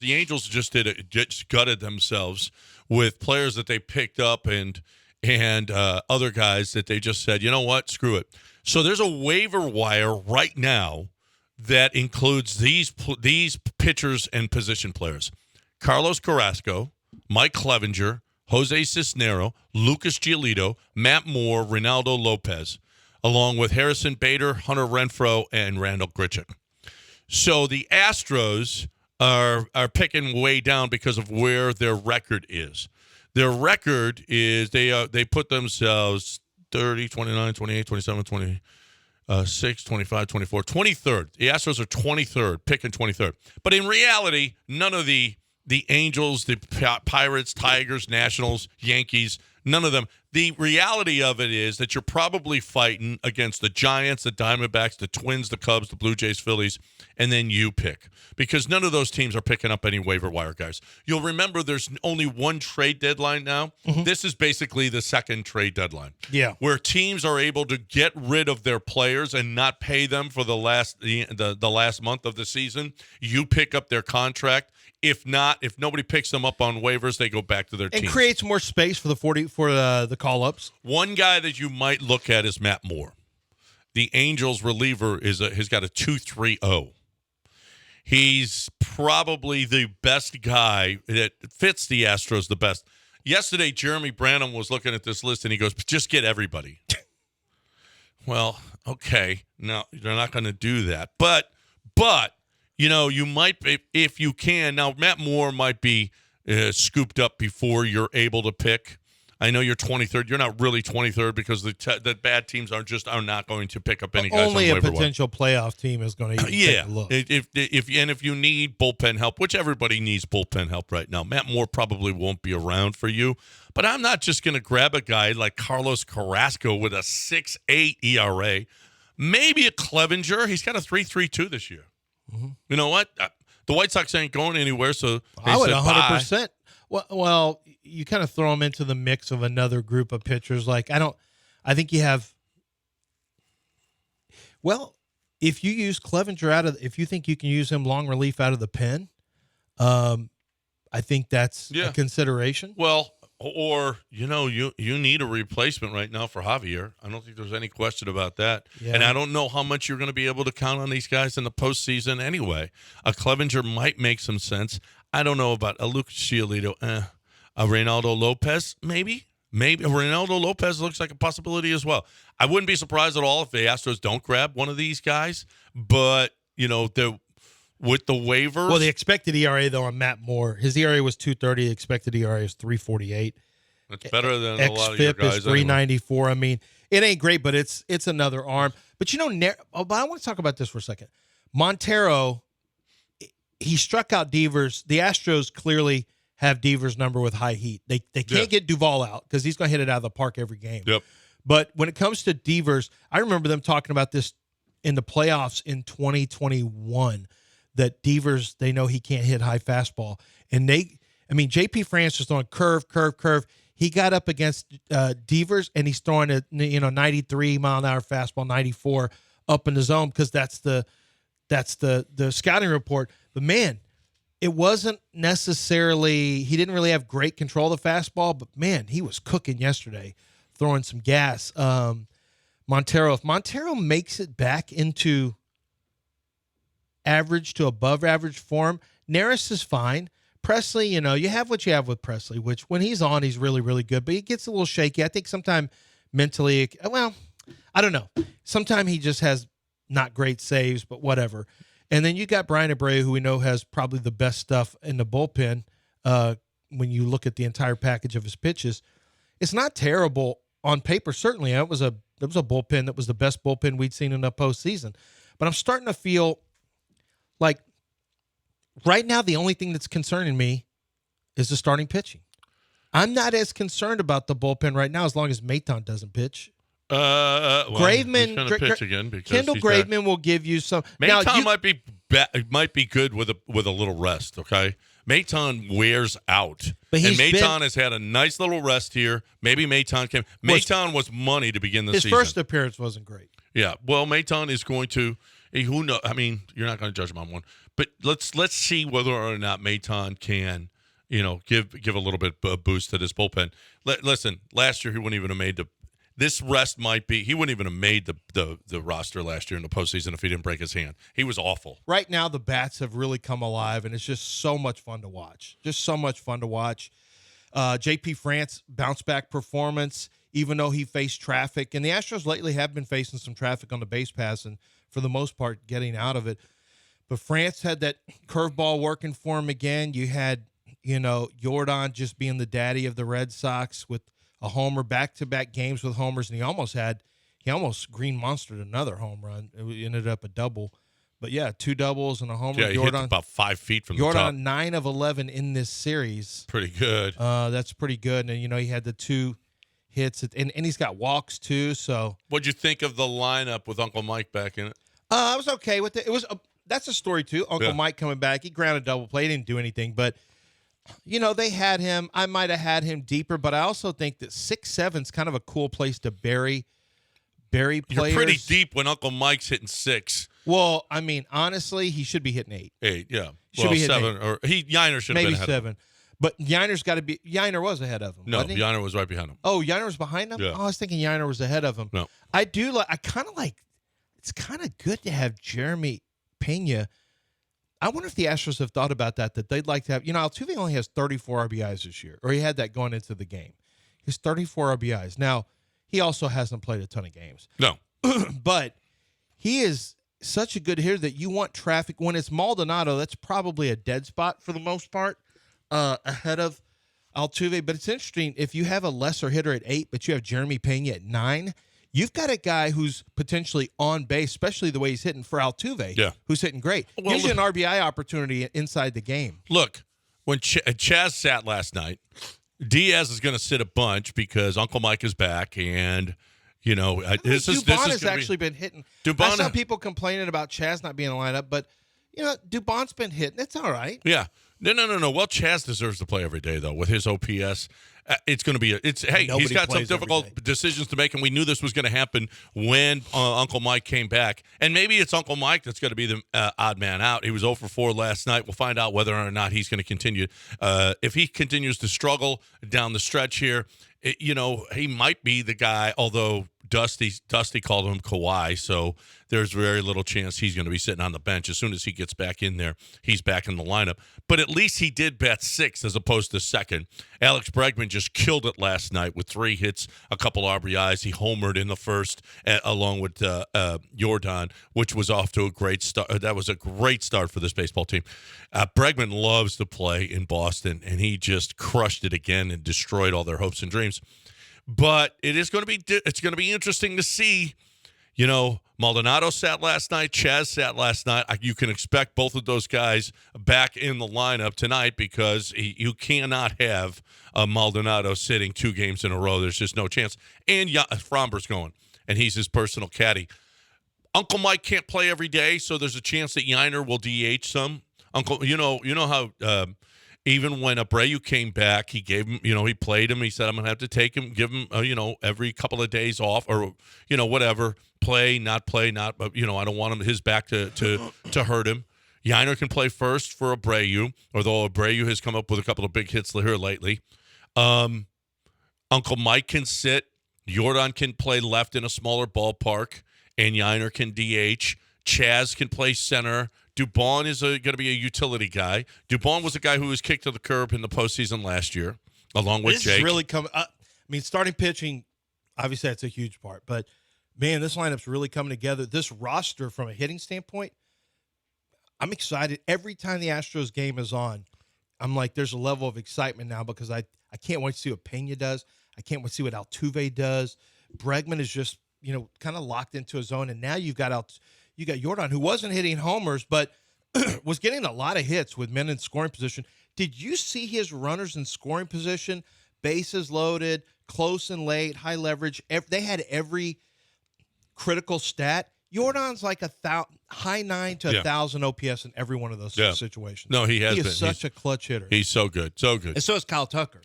the Angels just gutted themselves with players that they picked up and other guys that they just said, you know what, screw it. So there's a waiver wire right now that includes these pitchers and position players: Carlos Carrasco, Mike Clevinger, Jose Cisnero, Lucas Giolito, Matt Moore, Reynaldo Lopez, along with Harrison Bader, Hunter Renfroe, and Randall Grichuk. So the Astros are picking way down because of where their record is. Their record is they put themselves 30, 29, 28, 27, 26, 25, 24, 23rd. The Astros are 23rd, picking 23rd. But in reality, none of the Angels, the Pirates, Tigers, Nationals, Yankees, none of them. The reality of it is that you're probably fighting against the Giants, the Diamondbacks, the Twins, the Cubs, the Blue Jays, Phillies, and then you pick. Because none of those teams are picking up any waiver wire guys. You'll remember there's only one trade deadline now. Mm-hmm. This is basically the second trade deadline. Yeah. Where teams are able to get rid of their players and not pay them for the last month of the season. You pick up their contract. If not, if nobody picks them up on waivers, they go back to their team. And creates more space for the call-ups. One guy that you might look at is Matt Moore. The Angels reliever has got a 2.30. He's probably the best guy that fits the Astros the best. Yesterday, Jeremy Branham was looking at this list, and he goes, just get everybody. Well, okay. No, they're not going to do that. But you might, if you can. Now, Matt Moore might be scooped up before you're able to pick. I know you're 23rd. You're not really 23rd because the bad teams are not going to pick up any guys on waiver wire. Only a potential playoff team is going to take a look. If you need bullpen help, which everybody needs bullpen help right now, Matt Moore probably won't be around for you. But I'm not just going to grab a guy like Carlos Carrasco with a 6.8 ERA. Maybe a Clevinger. He's got a 3.32 this year. Mm-hmm. You know what? The White Sox ain't going anywhere, so I would 100%. Well, you kind of throw them into the mix of another group of pitchers. Like I think you have. Well, if you use Clevinger if you think you can use him long relief out of the pen, I think that's a consideration. Well, or you need a replacement right now for Javier. I don't think there's any question about that. Yeah. And I don't know how much you're going to be able to count on these guys in the postseason anyway. A Clevinger might make some sense. I don't know about a Lucas Giolito. A Reynaldo Lopez, maybe. Maybe Reynaldo Lopez looks like a possibility as well. I wouldn't be surprised at all if the Astros don't grab one of these guys. But, with the waivers. Well, the expected ERA, though, on Matt Moore, his ERA was 2.30. The expected ERA is 3.48. That's better than a lot of your guys. Is 3.94. Anyway. I mean, it ain't great, but it's another arm. But, but I want to talk about this for a second. Montero, he struck out Devers. The Astros clearly have Devers' number with high heat. They can't get Duvall out because he's going to hit it out of the park every game. Yep. But when it comes to Devers, I remember them talking about this in the playoffs in 2021, that Devers, they know he can't hit high fastball. And J.P. France was throwing curve. He got up against Devers, and he's throwing a 93 mile an hour fastball, 94 up in the zone because that's the scouting report. But man, it wasn't necessarily, he didn't really have great control of the fastball, but man, he was cooking yesterday, throwing some gas. Montero, if Montero makes it back into average to above average form, Neris is fine. Presley, you have what you have with Presley, which when he's on, he's really, really good, but he gets a little shaky. I think sometimes mentally, I don't know. Sometimes he just has not great saves, but whatever. And then you got Brian Abreu, who we know has probably the best stuff in the bullpen when you look at the entire package of his pitches. It's not terrible on paper, certainly. It was a bullpen that was the best bullpen we'd seen in the postseason. But I'm starting to feel like right now the only thing that's concerning me is the starting pitching. I'm not as concerned about the bullpen right now as long as Maton doesn't pitch. Graveman, he's going to pitch again because Kendall Graveman will give you some. Maton might be good with a little rest. Okay, Maton wears out, and Maton has had a nice little rest here. Maybe Maton was money to begin the season. His first appearance wasn't great. Yeah, well, Maton is going to. Who knows? I mean, you're not going to judge him on one, But let's see whether or not Maton can, give a little bit of boost to this bullpen. Listen, last year he wouldn't even have made this rest might be, he wouldn't even have made the roster last year in the postseason if he didn't break his hand. He was awful. Right now, the bats have really come alive, and it's just so much fun to watch. Just so much fun to watch. JP France bounce back performance, even though he faced traffic. And the Astros lately have been facing some traffic on the base pass, and for the most part, getting out of it. But France had that curveball working for him again. You had, Jordan just being the daddy of the Red Sox with a homer, back-to-back games with homers, and he almost green monstered another home run. It ended up a double. But, yeah, 2 doubles and a homer. Yeah, he hit about 5 feet from the top. Jordan, 9 of 11 in this series. Pretty good. That's pretty good. And, he had the 2 hits, and he's got walks, too. So What'd you think of the lineup with Uncle Mike back in it? I was okay with it. That's a story, too. Uncle Mike coming back. He grounded double play. He didn't do anything. But, they had him. I might have had him deeper, but I also think that 6-7 is kind of a cool place to bury players. You're pretty deep when Uncle Mike's hitting 6. Well, I mean, honestly, he should be hitting 8. 8, yeah. Should be hitting 7, 8. Or Yiner should have been ahead 7. of him. But Yiner was ahead of him. No, wasn't he? Yiner was right behind him. Oh, Yiner was behind him? Yeah. Oh, I was thinking Yiner was ahead of him. No. I kind of like, it's kind of good to have Jeremy Pena. I wonder if the Astros have thought about that they'd like to have, Altuve only has 34 RBIs this year, or he had that going into the game. He's 34 RBIs. Now, he also hasn't played a ton of games. No. But he is such a good hitter that you want traffic. When it's Maldonado, that's probably a dead spot for the most part ahead of Altuve. But it's interesting, if you have a lesser hitter at 8, but you have Jeremy Pena at 9, you've got a guy who's potentially on base, especially the way he's hitting for Altuve, who's hitting great. Well, Gives you an RBI opportunity inside the game. Look, when Chaz sat last night, Diaz is going to sit a bunch because Uncle Mike is back, and this has actually been hitting. I saw people complaining about Chaz not being in the lineup, but Dubon's been hitting. It's all right. Yeah. No. Well, Chaz deserves to play every day though with his OPS. It's going to be he's got some difficult decisions to make, and we knew this was going to happen when Uncle Mike came back. And maybe it's Uncle Mike that's going to be the odd man out. He was 0 for 4 last night. We'll find out whether or not he's going to continue. If he continues to struggle down the stretch here, he might be the guy, although Dusty called him Kawhi, so there's very little chance he's going to be sitting on the bench. As soon as he gets back in there, he's back in the lineup. But at least he did bat 6 as opposed to 2nd. Alex Bregman just killed it last night with 3 hits, a couple RBIs. He homered in the first along with Jordan, which was off to a great start. That was a great start for this baseball team. Bregman loves to play in Boston, and he just crushed it again and destroyed all their hopes and dreams. But it's going to be interesting to see. Maldonado sat last night. Chaz sat last night. You can expect both of those guys back in the lineup tonight because you cannot have Maldonado sitting 2 games in a row. There's just no chance. And Fromber's going, and he's his personal caddy. Uncle Mike can't play every day, so there's a chance that Yiner will DH some. Uncle, you know how. Even when Abreu came back, he gave him, he played him. He said, I'm going to have to take him, give him, every couple of days off or, whatever, play, not, I don't want his back to hurt him. Yiner can play first for Abreu, although Abreu has come up with a couple of big hits here lately. Uncle Mike can sit. Jordan can play left in a smaller ballpark, and Yiner can DH. Chaz can play center. Dubon is going to be a utility guy. Dubon was a guy who was kicked to the curb in the postseason last year, along with Jake. This is really coming. Starting pitching, obviously that's a huge part. But, man, this lineup's really coming together. This roster, from a hitting standpoint, I'm excited. Every time the Astros game is on, I'm like, there's a level of excitement now because I can't wait to see what Pena does. I can't wait to see what Altuve does. Bregman is just, kind of locked into his zone. And now you got Jordan, who wasn't hitting homers, but was getting a lot of hits with men in scoring position. Did you see his runners in scoring position? Bases loaded, close and late, high leverage. They had every critical stat. Jordan's like high 9 to 1,000 OPS in every one of those situations. No, he has been. He is such a clutch hitter. He's so good, so good. And so is Kyle Tucker.